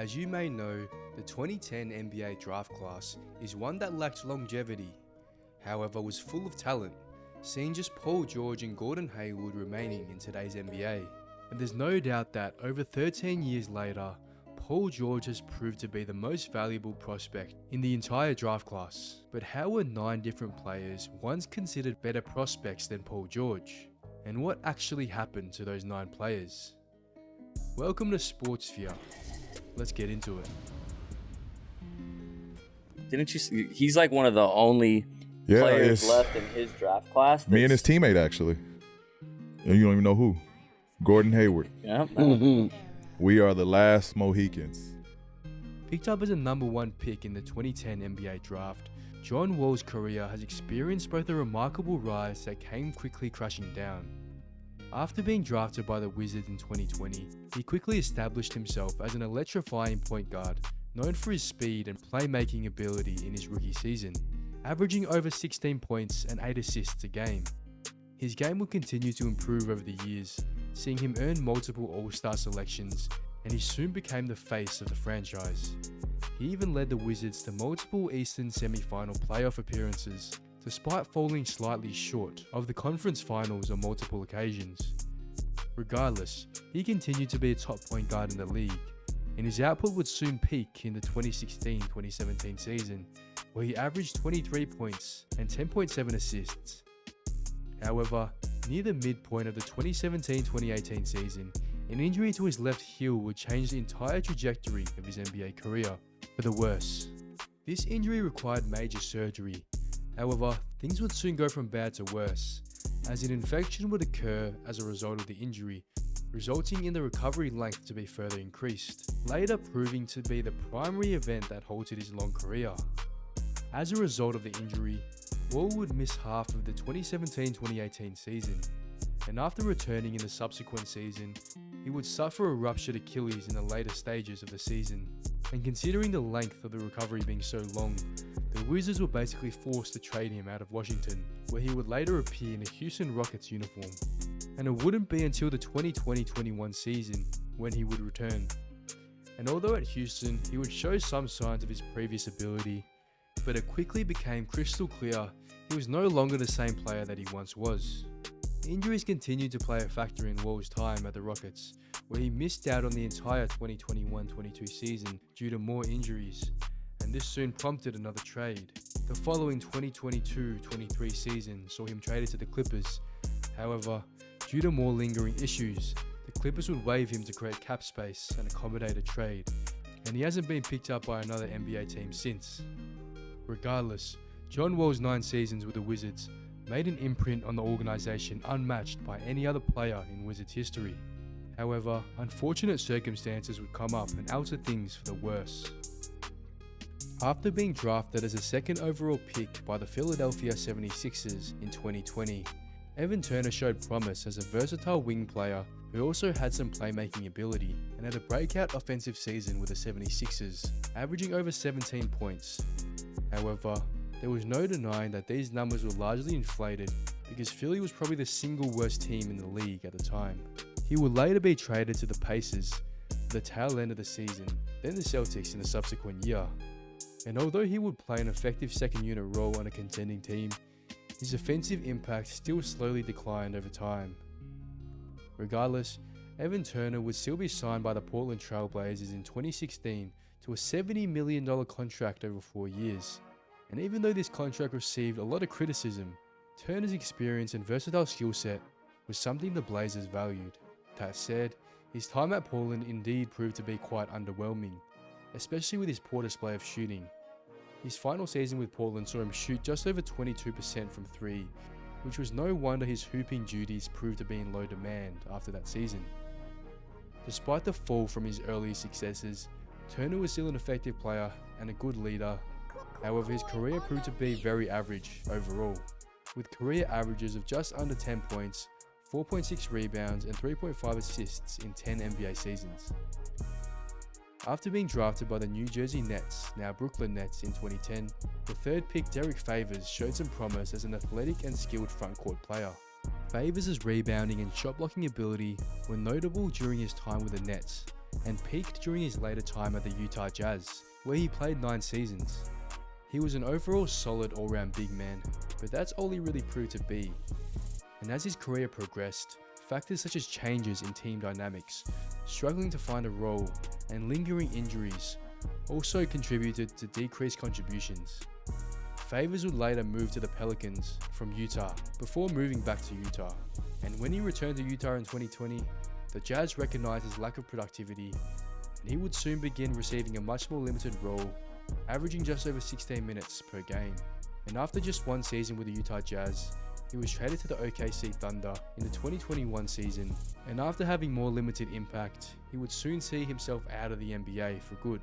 As you may know, the 2010 NBA draft class is one that lacked longevity, however was full of talent, seeing just Paul George and Gordon Hayward remaining in today's NBA. And there's no doubt that over 13 years later, Paul George has proved to be the most valuable prospect in the entire draft class. But how were 9 different players once considered better prospects than Paul George? And what actually happened to those 9 players? Welcome to Sportsphere. Let's get into it. Didn't you see, he's like one of the only players left in his draft class. Me and his teammate, actually. And you don't even know who. Gordon Hayward. Yeah. We are the last Mohicans. Picked up as a number 1 pick in the 2010 NBA draft, John Wall's career has experienced both a remarkable rise that came quickly crashing down. After being drafted by the Wizards in 2020, he quickly established himself as an electrifying point guard, known for his speed and playmaking ability in his rookie season, averaging over 16 points and 8 assists a game. His game would continue to improve over the years, seeing him earn multiple All-Star selections, and he soon became the face of the franchise. He even led the Wizards to multiple Eastern semi-final playoff appearances, despite falling slightly short of the conference finals on multiple occasions. Regardless, he continued to be a top point guard in the league, and his output would soon peak in the 2016-2017 season, where he averaged 23 points and 10.7 assists. However, near the midpoint of the 2017-2018 season, an injury to his left heel would change the entire trajectory of his NBA career for the worse. This injury required major surgery. However, things would soon go from bad to worse, as an infection would occur as a result of the injury, resulting in the recovery length to be further increased, later proving to be the primary event that halted his long career. As a result of the injury, Wall would miss half of the 2017-2018 season, and after returning in the subsequent season, he would suffer a ruptured Achilles in the later stages of the season. And considering the length of the recovery being so long, the Wizards were basically forced to trade him out of Washington, where he would later appear in a Houston Rockets uniform. And it wouldn't be until the 2020-21 season when he would return. And although at Houston, he would show some signs of his previous ability, but it quickly became crystal clear he was no longer the same player that he once was. Injuries continued to play a factor in Wall's time at the Rockets, where he missed out on the entire 2021-22 season due to more injuries, and this soon prompted another trade. The following 2022-23 season saw him traded to the Clippers. However, due to more lingering issues, the Clippers would waive him to create cap space and accommodate a trade, and he hasn't been picked up by another NBA team since. Regardless, John Wall's 9 seasons with the Wizards made an imprint on the organization unmatched by any other player in Wizards history. However, unfortunate circumstances would come up and alter things for the worse. After being drafted as a 2nd overall pick by the Philadelphia 76ers in 2020, Evan Turner showed promise as a versatile wing player who also had some playmaking ability and had a breakout offensive season with the 76ers, averaging over 17 points. However, there was no denying that these numbers were largely inflated because Philly was probably the single worst team in the league at the time. He would later be traded to the Pacers at the tail end of the season, then the Celtics in the subsequent year. And although he would play an effective second unit role on a contending team, his offensive impact still slowly declined over time. Regardless, Evan Turner would still be signed by the Portland Trail Blazers in 2016 to a $70 million contract over 4 years. And even though this contract received a lot of criticism, Turner's experience and versatile skill set was something the Blazers valued. That said, his time at Portland indeed proved to be quite underwhelming, especially with his poor display of shooting. His final season with Portland saw him shoot just over 22% from 3, which was no wonder his hooping duties proved to be in low demand after that season. Despite the fall from his early successes, Turner was still an effective player and a good leader. However, his career proved to be very average overall, with career averages of just under 10 points, 4.6 rebounds and 3.5 assists in 10 NBA seasons. After being drafted by the New Jersey Nets, now Brooklyn Nets, in 2010, the 3rd pick Derek Favors showed some promise as an athletic and skilled frontcourt player. Favors' rebounding and shot blocking ability were notable during his time with the Nets, and peaked during his later time at the Utah Jazz, where he played 9 seasons. He was an overall solid all-round big man, but that's all he really proved to be. And as his career progressed, factors such as changes in team dynamics, struggling to find a role, and lingering injuries also contributed to decreased contributions. Favors would later move to the Pelicans from Utah before moving back to Utah. And when he returned to Utah in 2020, the Jazz recognized his lack of productivity, and he would soon begin receiving a much more limited role, averaging just over 16 minutes per game. And after just 1 season with the Utah Jazz, he was traded to the OKC Thunder in the 2021 season, and after having more limited impact, he would soon see himself out of the NBA for good.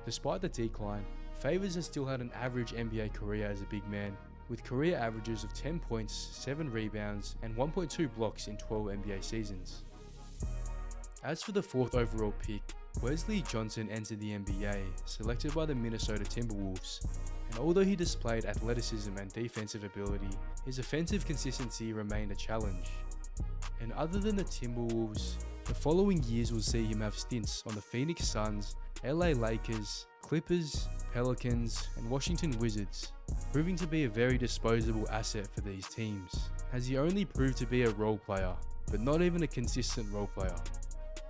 Despite the decline, Favors has still had an average NBA career as a big man, with career averages of 10 points, 7 rebounds, and 1.2 blocks in 12 NBA seasons. As for the 4th overall pick, Wesley Johnson entered the NBA, selected by the Minnesota Timberwolves, and although he displayed athleticism and defensive ability, his offensive consistency remained a challenge. And other than the Timberwolves, the following years will see him have stints on the Phoenix Suns, LA Lakers, Clippers, Pelicans, and Washington Wizards, proving to be a very disposable asset for these teams, as he only proved to be a role player, but not even a consistent role player.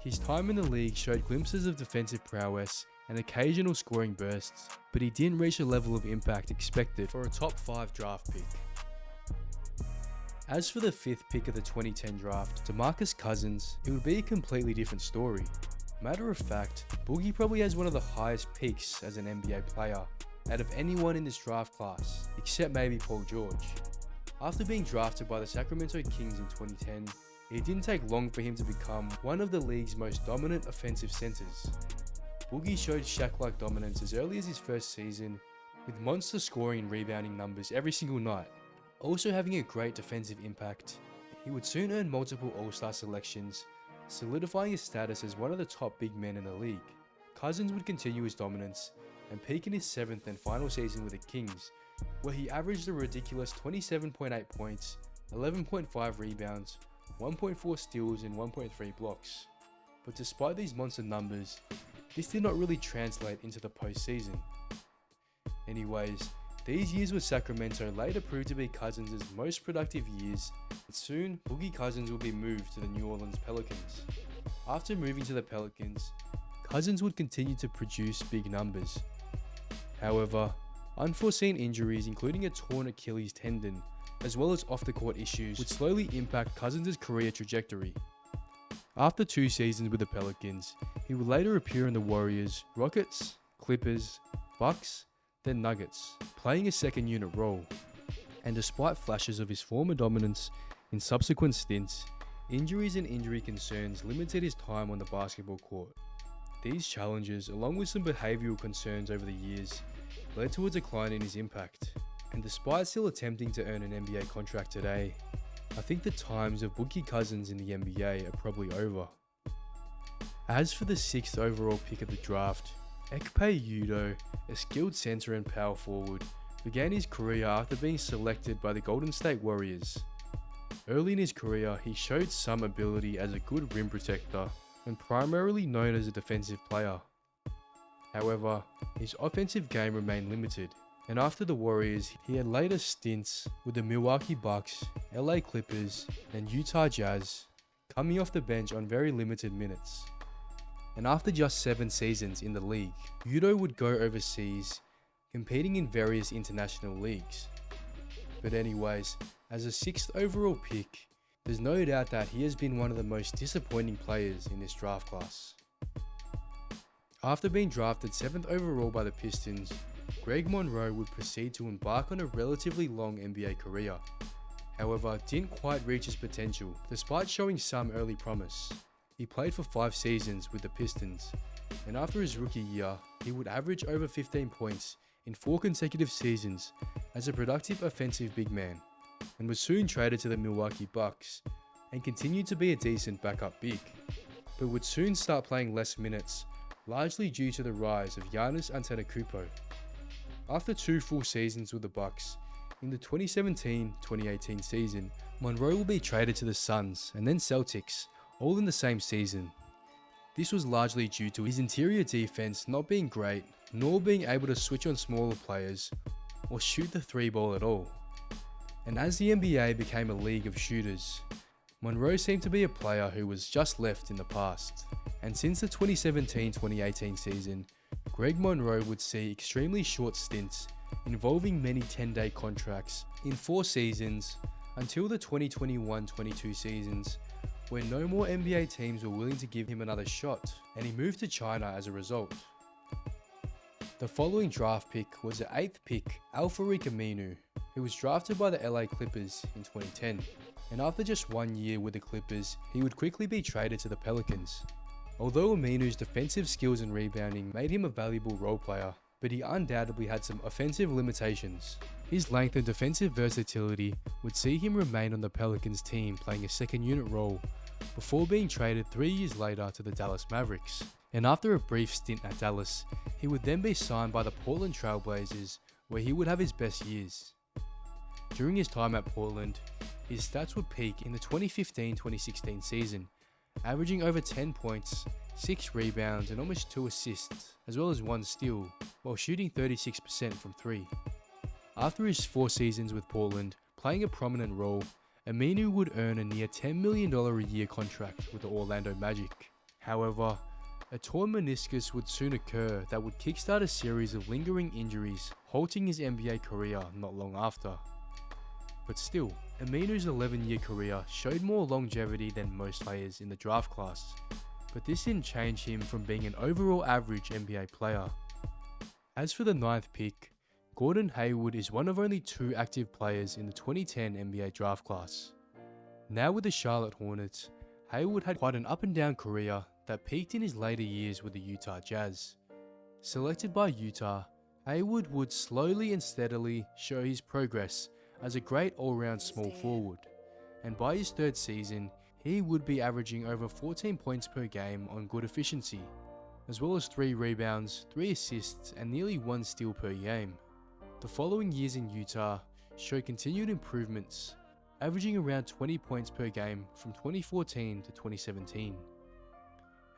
His time in the league showed glimpses of defensive prowess and occasional scoring bursts, but he didn't reach the level of impact expected for a top 5 draft pick. As for the 5th pick of the 2010 draft, DeMarcus Cousins, it would be a completely different story. Matter of fact, Boogie probably has one of the highest peaks as an NBA player out of anyone in this draft class, except maybe Paul George. After being drafted by the Sacramento Kings in 2010, it didn't take long for him to become one of the league's most dominant offensive centers. Boogie showed Shaq-like dominance as early as his first season, with monster scoring and rebounding numbers every single night. Also having a great defensive impact, he would soon earn multiple All-Star selections, solidifying his status as one of the top big men in the league. Cousins would continue his dominance and peak in his 7th and final season with the Kings, where he averaged a ridiculous 27.8 points, 11.5 rebounds, 1.4 steals and 1.3 blocks. But despite these monster numbers, this did not really translate into the postseason. Anyways, these years with Sacramento later proved to be Cousins' most productive years, and soon Boogie Cousins will be moved to the New Orleans Pelicans. After moving to the Pelicans, Cousins would continue to produce big numbers. However, unforeseen injuries including a torn Achilles tendon, as well as off-the-court issues, would slowly impact Cousins' career trajectory. After 2 seasons with the Pelicans, he would later appear in the Warriors, Rockets, Clippers, Bucks, then Nuggets, playing a second unit role. And despite flashes of his former dominance in subsequent stints, injuries and injury concerns limited his time on the basketball court. These challenges, along with some behavioural concerns over the years, led to a decline in his impact. And despite still attempting to earn an NBA contract today, I think the times of Boogie Cousins in the NBA are probably over. As for the 6th overall pick of the draft, Ekpe Udoh, a skilled center and power forward, began his career after being selected by the Golden State Warriors. Early in his career, he showed some ability as a good rim protector and primarily known as a defensive player. However, his offensive game remained limited, and after the Warriors, he had later stints with the Milwaukee Bucks, LA Clippers, and Utah Jazz, coming off the bench on very limited minutes. And after just 7 seasons in the league, Udoh would go overseas, competing in various international leagues. But anyways, as a 6th overall pick, there's no doubt that he has been one of the most disappointing players in this draft class. After being drafted 7th overall by the Pistons, Greg Monroe would proceed to embark on a relatively long NBA career. However, didn't quite reach his potential, despite showing some early promise. He played for 5 seasons with the Pistons, and after his rookie year, he would average over 15 points in 4 consecutive seasons as a productive offensive big man, and was soon traded to the Milwaukee Bucks, and continued to be a decent backup big, but would soon start playing less minutes, largely due to the rise of Giannis Antetokounmpo. After 2 full seasons with the Bucks, in the 2017-2018 season, Monroe will be traded to the Suns and then Celtics, all in the same season. This was largely due to his interior defense not being great, nor being able to switch on smaller players or shoot the three ball at all. And as the NBA became a league of shooters, Monroe seemed to be a player who was just left in the past. And since the 2017-2018 season, Greg Monroe would see extremely short stints involving many 10-day contracts in 4 seasons until the 2021-22 seasons, where no more NBA teams were willing to give him another shot, and he moved to China as a result. The following draft pick was the 8th pick, Al-Farouq Aminu, who was drafted by the LA Clippers in 2010, and after just 1 year with the Clippers, he would quickly be traded to the Pelicans. Although Aminu's defensive skills and rebounding made him a valuable role player, but he undoubtedly had some offensive limitations. His length and defensive versatility would see him remain on the Pelicans team playing a second unit role, before being traded 3 years later to the Dallas Mavericks. And after a brief stint at Dallas, he would then be signed by the Portland Trail Blazers, where he would have his best years. During his time at Portland, his stats would peak in the 2015-2016 season, averaging over 10 points, 6 rebounds and almost 2 assists, as well as 1 steal, while shooting 36% from 3. After his 4 seasons with Portland, playing a prominent role, Aminu would earn a near $10 million a year contract with the Orlando Magic. However, a torn meniscus would soon occur that would kickstart a series of lingering injuries, halting his NBA career not long after. But still, Aminu's 11-year career showed more longevity than most players in the draft class, but this didn't change him from being an overall average NBA player. As for the 9th pick, Gordon Hayward is one of only 2 active players in the 2010 NBA draft class. Now with the Charlotte Hornets, Hayward had quite an up and down career that peaked in his later years with the Utah Jazz. Selected by Utah, Hayward would slowly and steadily show his progress as a great all-round small forward, and by his 3rd season, he would be averaging over 14 points per game on good efficiency, as well as 3 rebounds, 3 assists and nearly 1 steal per game. The following years in Utah showed continued improvements, averaging around 20 points per game from 2014 to 2017.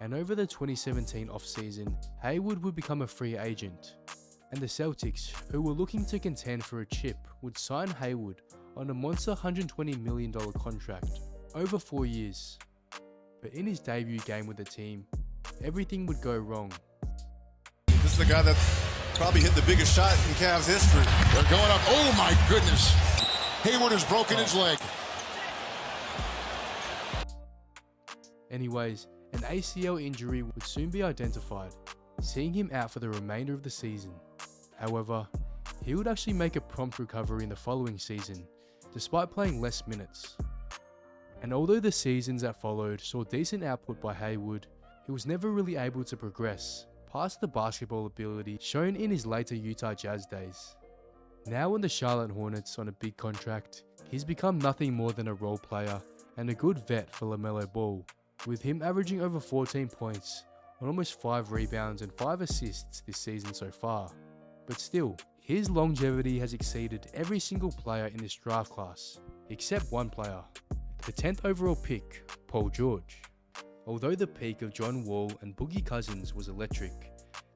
And over the 2017 off-season, Hayward would become a free agent, and the Celtics, who were looking to contend for a chip, would sign Hayward on a monster $120 million contract over 4 years. But in his debut game with the team, everything would go wrong. This is the guy that's probably hit the biggest shot in Cavs history. They're going up. Oh my goodness. Hayward has broken his leg. Anyways, an ACL injury would soon be identified, seeing him out for the remainder of the season. However, he would actually make a prompt recovery in the following season, despite playing less minutes. And although the seasons that followed saw decent output by Hayward, he was never really able to progress past the basketball ability shown in his later Utah Jazz days. Now on the Charlotte Hornets on a big contract, he's become nothing more than a role player and a good vet for LaMelo Ball, with him averaging over 14 points on almost 5 rebounds and 5 assists this season so far. But still, his longevity has exceeded every single player in this draft class, except one player, the 10th overall pick, Paul George. Although the peak of John Wall and Boogie Cousins was electric,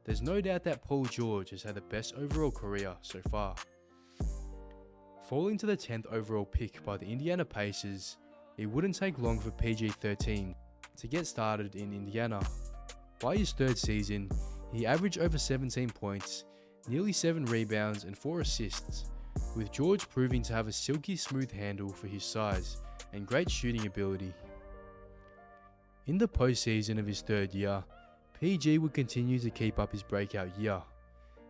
there's no doubt that Paul George has had the best overall career so far. Falling to the 10th overall pick by the Indiana Pacers, it wouldn't take long for PG-13 to get started in Indiana. By his 3rd season, he averaged over 17 points, nearly 7 rebounds and 4 assists, with George proving to have a silky smooth handle for his size and great shooting ability. In the postseason of his 3rd year, PG would continue to keep up his breakout year,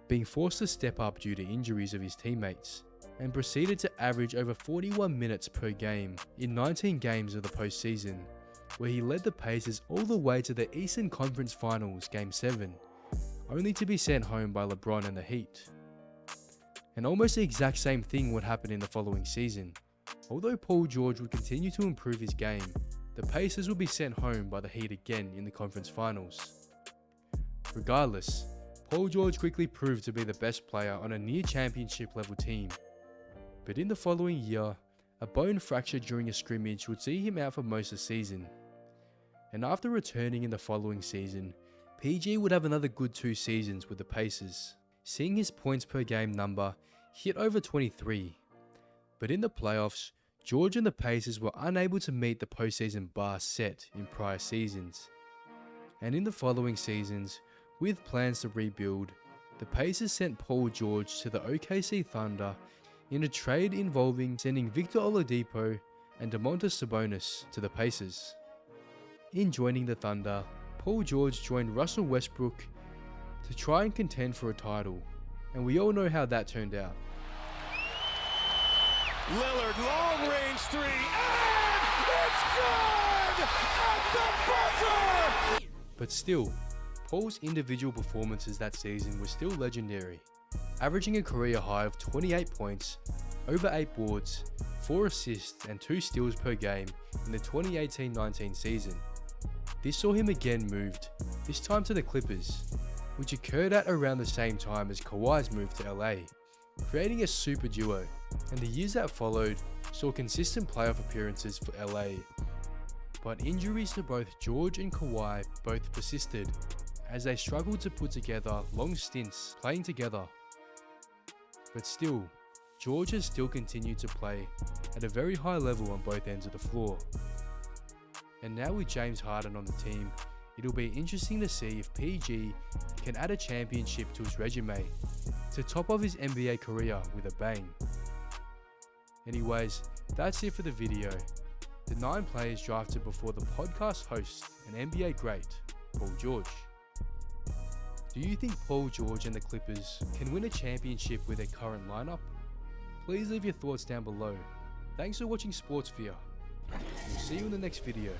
being forced to step up due to injuries of his teammates, and proceeded to average over 41 minutes per game in 19 games of the postseason, where he led the Pacers all the way to the Eastern Conference Finals Game 7, only to be sent home by LeBron and the Heat. And almost the exact same thing would happen in the following season. Although Paul George would continue to improve his game, the Pacers would be sent home by the Heat again in the conference finals. Regardless, Paul George quickly proved to be the best player on a near championship level team. But in the following year, a bone fracture during a scrimmage would see him out for most of the season. and after returning in the following season, PG would have another good 2 seasons with the Pacers, seeing his points per game number hit over 23. But in the playoffs, George and the Pacers were unable to meet the postseason bar set in prior seasons. And in the following seasons, with plans to rebuild, the Pacers sent Paul George to the OKC Thunder in a trade involving sending Victor Oladipo and Domantas Sabonis to the Pacers. In joining the Thunder, Paul George joined Russell Westbrook to try and contend for a title, and we all know how that turned out. Lillard, long range 3, and it's good at the buzzer! But still, Paul's individual performances that season were still legendary, averaging a career high of 28 points, over 8 boards, 4 assists and 2 steals per game in the 2018-19 season. This saw him again moved, this time to the Clippers, which occurred at around the same time as Kawhi's move to LA, creating a super duo, and the years that followed saw consistent playoff appearances for LA. But injuries to both George and Kawhi both persisted, as they struggled to put together long stints playing together. But still, George has still continued to play at a very high level on both ends of the floor. And now with James Harden on the team, it'll be interesting to see if PG can add a championship to his resume to top off his NBA career with a bang. Anyways, that's it for the video. The 9 players drafted before the podcast host and NBA great, Paul George. Do you think Paul George and the Clippers can win a championship with their current lineup? Please leave your thoughts down below. Thanks for watching Sportsphere. We'll see you in the next video.